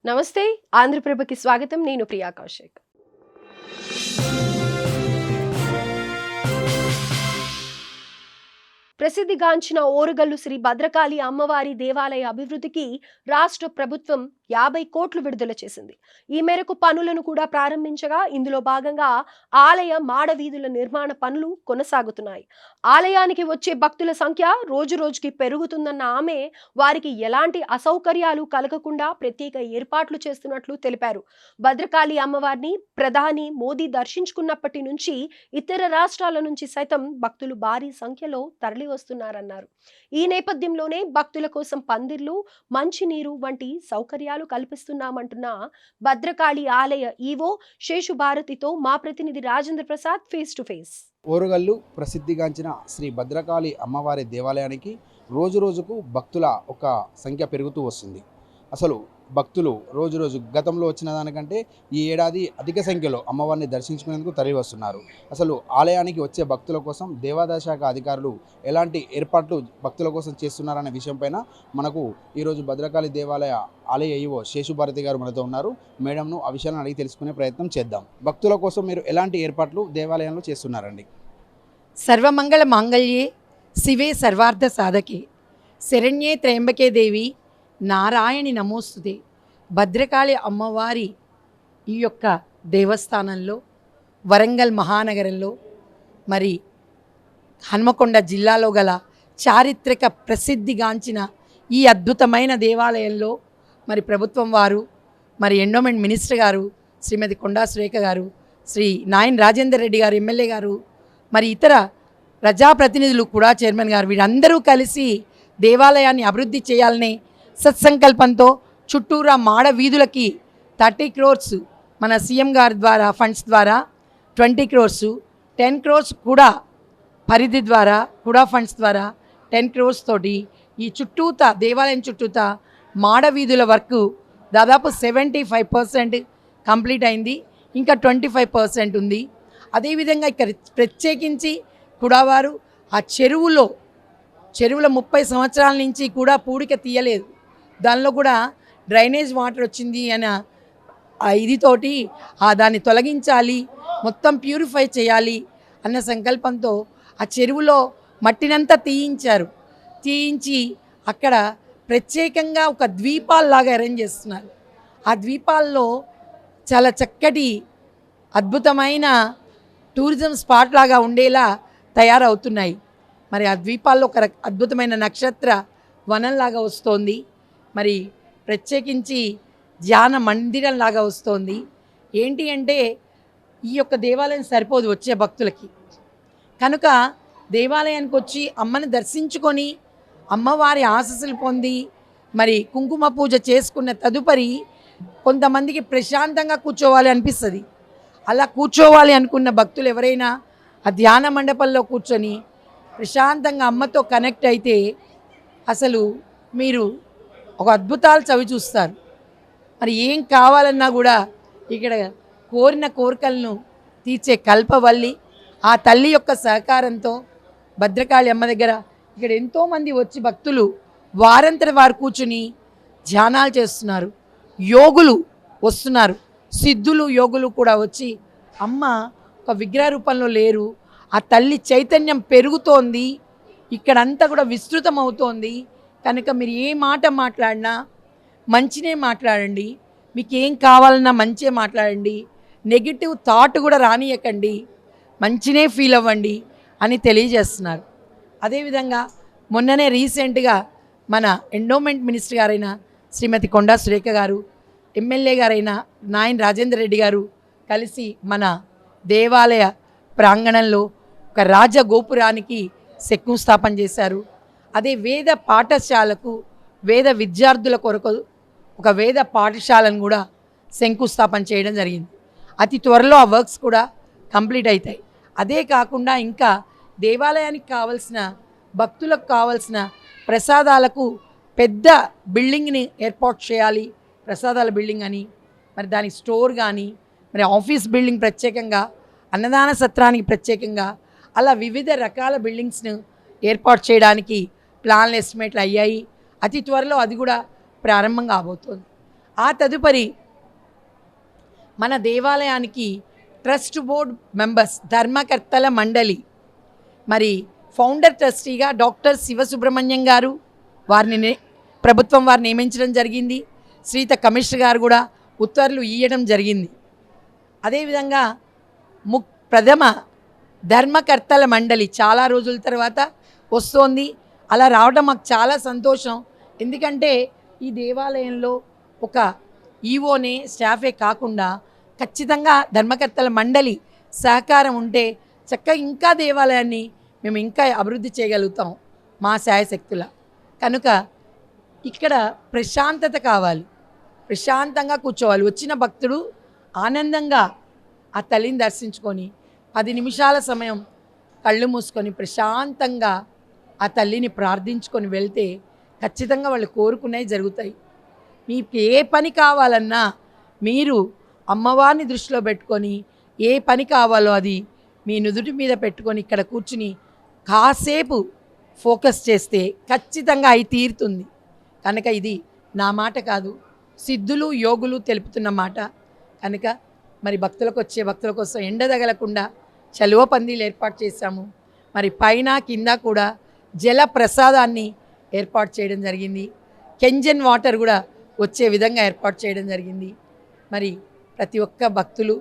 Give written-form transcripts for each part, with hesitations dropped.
నమస్తే ఆంధ్రప్రభకి స్వాగతం. నేను ప్రియా కౌశిక్. ప్రసిద్ధిగాంచిన ఓరుగల్లు శ్రీ భద్రకాళి అమ్మవారి దేవాలయ అభివృద్ధికి రాష్ట్ర ప్రభుత్వం 50 కోట్లు విడుదల చేసింది. ఈ మేరకు పనులను కూడా ప్రారంభించగా ఇందులో భాగంగా ఆలయ మాడ వీధుల నిర్మాణ పనులు కొనసాగుతున్నాయి. ఆలయానికి వచ్చే భక్తుల సంఖ్య రోజు రోజుకి పెరుగుతుందన్న ఆమె వారికి ఎలాంటి అసౌకర్యాలు కలగకుండా ప్రత్యేక ఏర్పాట్లు చేస్తున్నట్లు తెలిపారు. భద్రకాళి అమ్మవారిని ప్రధాని మోదీ దర్శించుకున్నప్పటి నుంచి ఇతర రాష్ట్రాల నుంచి సైతం భక్తులు భారీ సంఖ్యలో తరలి వస్తున్నారన్నారు. ఈ నేపథ్యంలోనే భక్తుల కోసం పందిర్లు, మంచినీరు వంటి సౌకర్యాలు కల్పిస్తున్నామంటున్న భద్రకాళి ఆలయ ఈవో శేషుభారతితో మా ప్రతినిధి Rajendra Prasad face to face. Orugallu ప్రసిద్ధిగాంచిన శ్రీ భద్రకాళి అమ్మవారి దేవాలయానికి రోజు రోజుకు భక్తుల ఒక సంఖ్య పెరుగుతూ వస్తుంది. అసలు భక్తులు రోజు రోజు గతంలో వచ్చిన దానికంటే ఈ ఏడాది అధిక సంఖ్యలో అమ్మవారిని దర్శించుకునేందుకు తరలి వస్తున్నారు. అసలు ఆలయానికి వచ్చే భక్తుల కోసం దేవాదాయ శాఖ అధికారులు ఎలాంటి ఏర్పాట్లు భక్తుల కోసం చేస్తున్నారనే విషయంపైన మనకు ఈరోజు భద్రకాళి దేవాలయ ఆలయ ఈవో శేషుభారతి గారు మనతో ఉన్నారు. మేడంను ఆ విషయాలను అడిగి తెలుసుకునే ప్రయత్నం చేద్దాం. భక్తుల కోసం మీరు ఎలాంటి ఏర్పాట్లు దేవాలయంలో చేస్తున్నారండి? సర్వమంగళ మాంగళ్యే శివే సర్వార్థ సాధకే శరణ్యే త్రయంబకే దేవి నారాయణి నమోస్తుతే. భద్రకాళి అమ్మవారి ఈ యొక్క దేవస్థానంలో వరంగల్ మహానగరంలో మరి హన్మకొండ జిల్లాలో గల చారిత్రక ప్రసిద్ధిగాంచిన ఈ అద్భుతమైన దేవాలయంలో మరి ప్రభుత్వం వారు మరి ఎండోమెంట్ మినిస్టర్ గారు శ్రీమతి కొండా సురేఖ గారు, శ్రీ నాయన్ రాజేందర్ రెడ్డి గారు ఎమ్మెల్యే గారు, మరి ఇతర ప్రజాప్రతినిధులు కూడా చైర్మన్ గారు వీరందరూ కలిసి దేవాలయాన్ని అభివృద్ధి చేయాలనే సత్సంకల్పంతో చుట్టూరా మాడ వీధులకి 30 crores మన సీఎం గారి ద్వారా ఫండ్స్ ద్వారా 20 crores, 10 crores కూడా పరిధి ద్వారా కూడా ఫండ్స్ ద్వారా 10 crores తోటి ఈ చుట్టూతా దేవాలయం చుట్టూతా మాడ వీధుల వర్క్ దాదాపు 75% కంప్లీట్ అయింది. ఇంకా 25% ఉంది. అదేవిధంగా ఇక్కడ ప్రత్యేకించి కుడావారు ఆ చెరువులో 30 సంవత్సరాల నుంచి కూడా పూడిక తీయలేదు. దానిలో కూడా డ్రైనేజ్ వాటర్ వచ్చింది అన్న ఇదితోటి దాన్ని తొలగించాలి, మొత్తం ప్యూరిఫై చేయాలి అన్న సంకల్పంతో ఆ చెరువులో మట్టినంతా తీయించి అక్కడ ప్రత్యేకంగా ఒక ద్వీపాల్లాగా అరేంజ్ చేస్తున్నారు. ఆ ద్వీపాల్లో చాలా చక్కటి అద్భుతమైన టూరిజం స్పాట్ లాగా ఉండేలా తయారవుతున్నాయి. మరి ఆ ద్వీపాల్లో ఒక అద్భుతమైన నక్షత్ర వనంలాగా వస్తోంది. మరి ప్రత్యేకించి ధ్యాన మందిరంలాగా వస్తోంది. ఏంటి అంటే ఈ యొక్క దేవాలయం సరిపోదు వచ్చే భక్తులకి. కనుక దేవాలయానికి వచ్చి అమ్మని దర్శించుకొని అమ్మవారి ఆశీస్సులు పొంది మరి కుంకుమ పూజ చేసుకున్న తదుపరి కొంతమందికి ప్రశాంతంగా కూర్చోవాలి అనిపిస్తుంది. అలా కూర్చోవాలి అనుకున్న భక్తులు ఎవరైనా ఆ ధ్యాన మండపంలో కూర్చొని ప్రశాంతంగా అమ్మతో కనెక్ట్ అయితే అసలు మీరు ఒక అద్భుతాలు చవి చూస్తారు. మరి ఏం కావాలన్నా కూడా ఇక్కడ కోరిన కోరికలను తీర్చే కల్పవల్లి ఆ తల్లి యొక్క సహకారంతో భద్రకాళి అమ్మ దగ్గర ఇక్కడ ఎంతోమంది వచ్చి భక్తులు వారంతటి వారు కూర్చుని ధ్యానాలు చేస్తున్నారు. యోగులు వస్తున్నారు, సిద్ధులు యోగులు కూడా వచ్చి అమ్మ ఒక విగ్రహ రూపంలో లేరు, ఆ తల్లి చైతన్యం పెరుగుతోంది, ఇక్కడంతా కూడా విస్తృతం అవుతోంది. కనుక మీరు ఏ మాట మాట్లాడినా మంచినే మాట్లాడండి, మీకు ఏం కావాలన్నా మంచిగా మాట్లాడండి, నెగిటివ్ థాట్ కూడా రానియకండి, మంచినే ఫీల్ అవ్వండి అని తెలియజేస్తున్నారు. అదేవిధంగా మొన్ననే రీసెంట్గా మన ఎండోమెంట్ మినిస్టర్ గారైన శ్రీమతి కొండా సురేఖ గారు, ఎమ్మెల్యే గారైన నాయన్ రాజేందర్ రెడ్డి గారు కలిసి మన దేవాలయ ప్రాంగణంలో ఒక రాజగోపురానికి శంకుస్థాపన చేశారు. అదే వేద పాఠశాలకు వేద విద్యార్థుల కొరకు ఒక వేద పాఠశాలను కూడా శంకుస్థాపన చేయడం జరిగింది. అతి త్వరలో ఆ వర్క్స్ కూడా కంప్లీట్ అవుతాయి. అదే కాకుండా ఇంకా దేవాలయానికి కావాల్సిన భక్తులకు కావాల్సిన ప్రసాదాలకు పెద్ద బిల్డింగ్ని ఏర్పాటు చేయాలి, ప్రసాదాల బిల్డింగ్ అని, మరి దానికి స్టోర్ కానీ, మరి ఆఫీస్ బిల్డింగ్ ప్రత్యేకంగా, అన్నదాన సత్రానికి ప్రత్యేకంగా, అలా వివిధ రకాల బిల్డింగ్స్ను ఏర్పాటు చేయడానికి ప్లాన్లు ఎస్టిమేట్లు అయ్యాయి. అతి త్వరలో అది కూడా ప్రారంభం కాబోతోంది. ఆ తదుపరి మన దేవాలయానికి ట్రస్ట్ బోర్డ్ మెంబర్స్, ధర్మకర్తల మండలి, మరి ఫౌండర్ ట్రస్టీగా డాక్టర్ శివసుబ్రహ్మణ్యం గారు, వారిని ప్రభుత్వం వారు నియమించడం జరిగింది. శ్రీత కమిషనర్ గారు కూడా ఉత్తర్వులు ఇవ్వడం జరిగింది. అదేవిధంగా ప్రథమ ధర్మకర్తల మండలి చాలా రోజుల తర్వాత వస్తోంది. అలా రావడం మాకు చాలా సంతోషం. ఎందుకంటే ఈ దేవాలయంలో ఒక ఈవోనే స్టాఫే కాకుండా ఖచ్చితంగా ధర్మకర్తల మండలి సహకారం ఉంటే చక్కగా ఇంకా దేవాలయాన్ని మేము ఇంకా అభివృద్ధి చేయగలుగుతాం మా శాయశక్తుల. కనుక ఇక్కడ ప్రశాంతత కావాలి, ప్రశాంతంగా కూర్చోవాలి. వచ్చిన భక్తుడు ఆనందంగా ఆ తల్లిని దర్శించుకొని 10 నిమిషాల సమయం కళ్ళు మూసుకొని ప్రశాంతంగా ఆ తల్లిని ప్రార్థించుకొని వెళ్తే ఖచ్చితంగా వాళ్ళు కోరుకునేవి జరుగుతాయి. మీకు ఏ పని కావాలన్నా మీరు అమ్మవారిని దృష్టిలో పెట్టుకొని ఏ పని కావాలో అది మీ నుదుటి మీద పెట్టుకొని ఇక్కడ కూర్చుని కాసేపు ఫోకస్ చేస్తే ఖచ్చితంగా అయి తీరుతుంది. కనుక ఇది నా మాట కాదు, సిద్ధులు యోగులు తెలుపుతున్న మాట. కనుక మరి భక్తులకు వచ్చే భక్తుల కోసం ఎండ తగలకుండా చలువ పందిలు ఏర్పాటు చేశాము. మరి పైన కింద కూడా జల ప్రసాదాన్ని ఏర్పాటు చేయడం జరిగింది. కెంజన్ వాటర్ కూడా వచ్చే విధంగా ఏర్పాటు చేయడం జరిగింది. మరి ప్రతి ఒక్క భక్తులు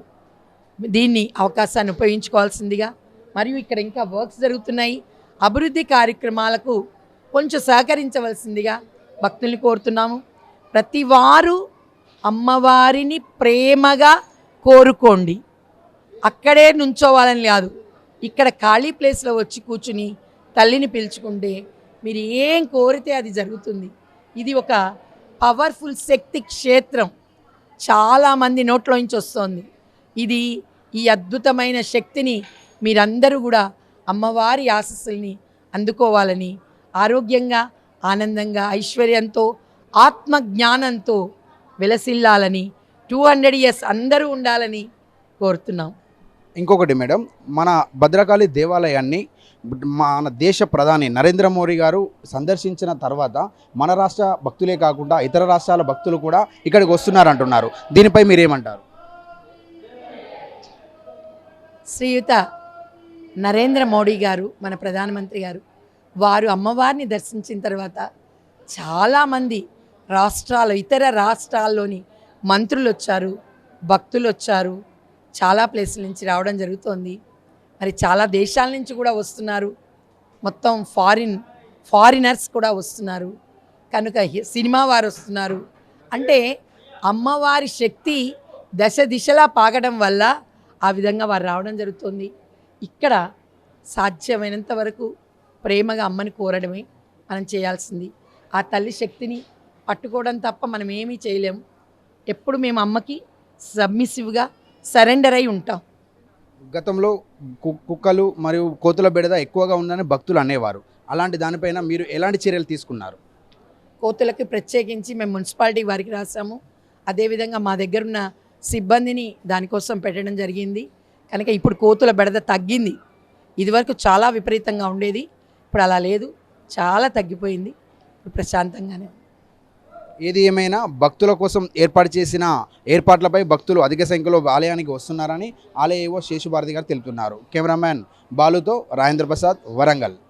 దీన్ని అవకాశాన్ని ఉపయోగించుకోవాల్సిందిగా, మరియు ఇక్కడ ఇంకా వర్క్స్ జరుగుతున్నాయి, అభివృద్ధి కార్యక్రమాలకు కొంచెం సహకరించవలసిందిగా భక్తుల్ని కోరుతున్నాము. ప్రతి వారు అమ్మవారిని ప్రేమగా కోరుకోండి. అక్కడే నుంచోవాలని కాదు, ఇక్కడ ఖాళీ ప్లేస్లో వచ్చి కూర్చుని తల్లిని పిలుచుకుంటే మీరు ఏం కోరితే అది జరుగుతుంది. ఇది ఒక పవర్ఫుల్ శక్తి క్షేత్రం, చాలామంది నోట్లో నుంచి వస్తుంది. ఇది ఈ అద్భుతమైన శక్తిని మీరందరూ కూడా అమ్మవారి ఆశీస్సుల్ని అందుకోవాలని, ఆరోగ్యంగా ఆనందంగా ఐశ్వర్యంతో ఆత్మజ్ఞానంతో విలసిల్లాలని, 200 years అందరూ ఉండాలని కోరుతున్నాం. ఇంకొకటి మేడం, మన భద్రకాళి దేవాలయాన్ని మన దేశ ప్రధాని నరేంద్ర మోడీ గారు సందర్శించిన తర్వాత మన రాష్ట్ర భక్తులే కాకుండా ఇతర రాష్ట్రాల భక్తులు కూడా ఇక్కడికి వస్తున్నారంటున్నారు. దీనిపై మీరేమంటారు? శ్రీయుత నరేంద్ర మోడీ గారు, మన ప్రధానమంత్రి గారు, వారు అమ్మవారిని దర్శించిన తర్వాత చాలామంది ఇతర రాష్ట్రాల్లోని మంత్రులు వచ్చారు, భక్తులు వచ్చారు, చాలా ప్లేసుల నుంచి రావడం జరుగుతోంది. మరి చాలా దేశాల నుంచి కూడా వస్తున్నారు, మొత్తం ఫారినర్స్ కూడా వస్తున్నారు. కనుక సినిమా వారు వస్తున్నారు. అంటే అమ్మవారి శక్తి దశ దిశలా పాగడం వల్ల ఆ విధంగా వారు రావడం జరుగుతుంది. ఇక్కడ సాధ్యమైనంత వరకు ప్రేమగా అమ్మని కోరడమే మనం చేయాల్సింది. ఆ తల్లి శక్తిని పట్టుకోవడం తప్ప మనం ఏమీ చేయలేము. ఎప్పుడు మేము అమ్మకి సబ్మిసివ్గా సరెండర్ అయి ఉంటాం. గతంలో కుక్కలు మరియు కోతుల బెడద ఎక్కువగా ఉందని భక్తులు అనేవారు. అలాంటి దానిపైన మీరు ఎలాంటి చర్యలు తీసుకున్నారు? కోతులకి ప్రత్యేకించి మేము మున్సిపాలిటీ వారికి రాసాము. అదేవిధంగా మా దగ్గర ఉన్న సిబ్బందిని దానికోసం పెట్టడం జరిగింది. కనుక ఇప్పుడు కోతుల బెడద తగ్గింది. ఇదివరకు చాలా విపరీతంగా ఉండేది, ఇప్పుడు అలా లేదు, చాలా తగ్గిపోయింది. ఇప్పుడు ప్రశాంతంగానే. ఏది ఏమైనా భక్తుల కోసం ఏర్పాటు చేసిన ఏర్పాట్లపై భక్తులు అధిక సంఖ్యలో ఆలయానికి వస్తున్నారని ఆలయ ఏవో శేషుభారతి గారు తెలుపుతున్నారు. కెమెరామ్యాన్ బాలుతో రాజేంద్ర ప్రసాద్, వరంగల్.